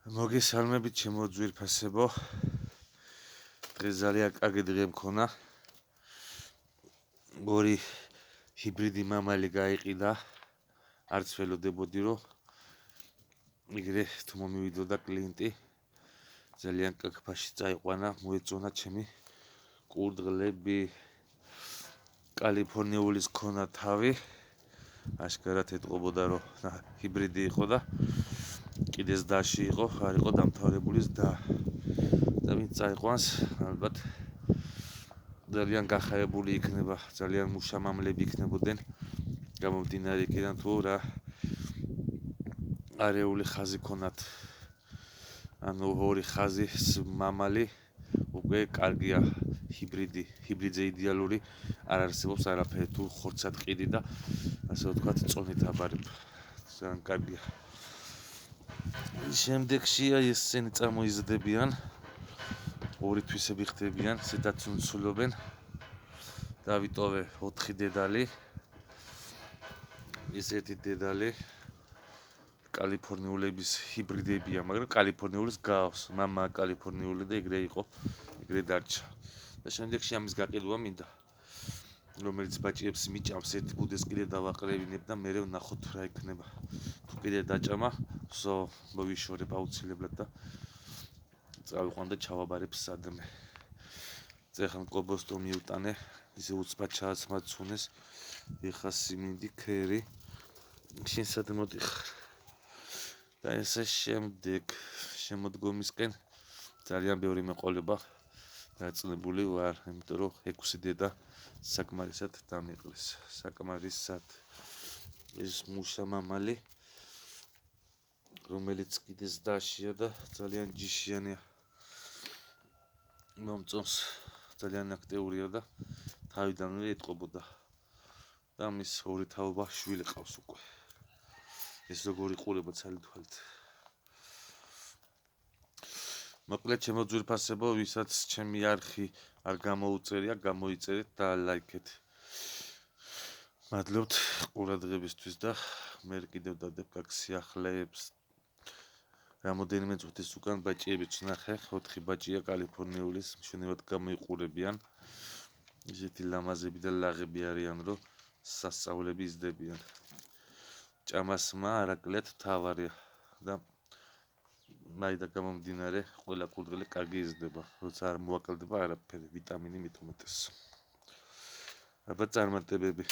მოგესალმებით ჩემო ძვირფასებო. დღეს ძალიან კარგი დღე მქონა. ორი ჰიბრიდი მამალი გაიყიდა. არც ველოდებოდი რომ იგრე თუ მომივიდოდა კლიენტი. ძალიან კაკფაში წაიყვანა, მოეწონა ჩემი კურდღლები. კალიფორნიულის ქონა თავი. აშკარად ეტყობოდა რომ ჰიბრიდი იყო და კიდეს დაში იყო, არ იყო დამთავრებულის და ვინც წაიყვანს, ალბათ ძალიან გახარებული იქნება, ძალიან მუშამამლები იქნებოდნენ. გამომდინარე იქიდან თუ რა არეული ხაზი ქონათ. ანუ ორი ხაზის მამალი უკვე კარგია ჰიბრიდზე იდეალური არ არსებობს არაფერი თუ ხორცად ყიდი და ასე ვთქვათ წონით აბარებ. ძალიან კარგია. შემდეგში ესენი წამოიზრდებიან. ორი თვისები ხდებიან, სადაც უნცულობენ. დავიტოვე 4 დედალი. ეს ერთი დედალი კალიფორნიულების ჰიბრიდებია, მაგრამ კალიფორნიულის გავს. მამა კალიფორნიული და ეგრე იყო, ეგრე დარჩა. და შემდეგში ამის გაყიდვა მინდა, რომელიც ბაჭიებს მიჭამს, ერთი ბუდეს კიდე დავაყრევინებ და მე ვნახოთ რა იქნება. თუ კიდე დაჭამა, მოვიშორებ აუცილებლად და წავიყვან და ჩავაბარებ სადმე. ეხლა მკობოსტო მიუტანე, ისე უცბად ჩააცმაცუნეს, ეხა სიმინდი, ქერი. შენ სად მოდიხარ? და ესე შემდეგ შემოდგომისკენ ძალიან ბევრი მეყოლება დაწნებული ვარ, იმიტომ რომ 6 დედა საკმარისად დამიყლეს. საკმარისად ეს მუშამამალი, რომელიც კიდეს დაშია და ძალიან ჯიშიანია. მომწონს, ძალიან აქტიურია და თავიდანვე ეტყობოდა. და მის ორი თაობა შვილი ყავს უკვე. ეს როგორი ყურება ცალი თვალით. მოკლედ ჩემო ძვირფასებო, ვისაც ჩემი არხი არ გამოუწერია, გამოიწერეთ და ლაიქეთ. მადლობთ ყურადღებისთვის და მე კიდევ დადებ გაქ სიახლეებს. რამოდენიმე წუთის უკან ბაჭიებიც ვნახე, 4 ბაჭია კალიფორნიულის მშვენივრად გამოიყურებიან. ისეთი ლამაზები და ლაღები არიან, რომ სასწაულები იზრდებიან. ჭამასმა არაკლეთ თავარია და მაინდა გამომდინარე, ყველა კურდღელი კარგი იზრდება, როცა არ მოაკლდება არაფერი, ვიტამინი მით უმეტეს. აბა წარმატებები.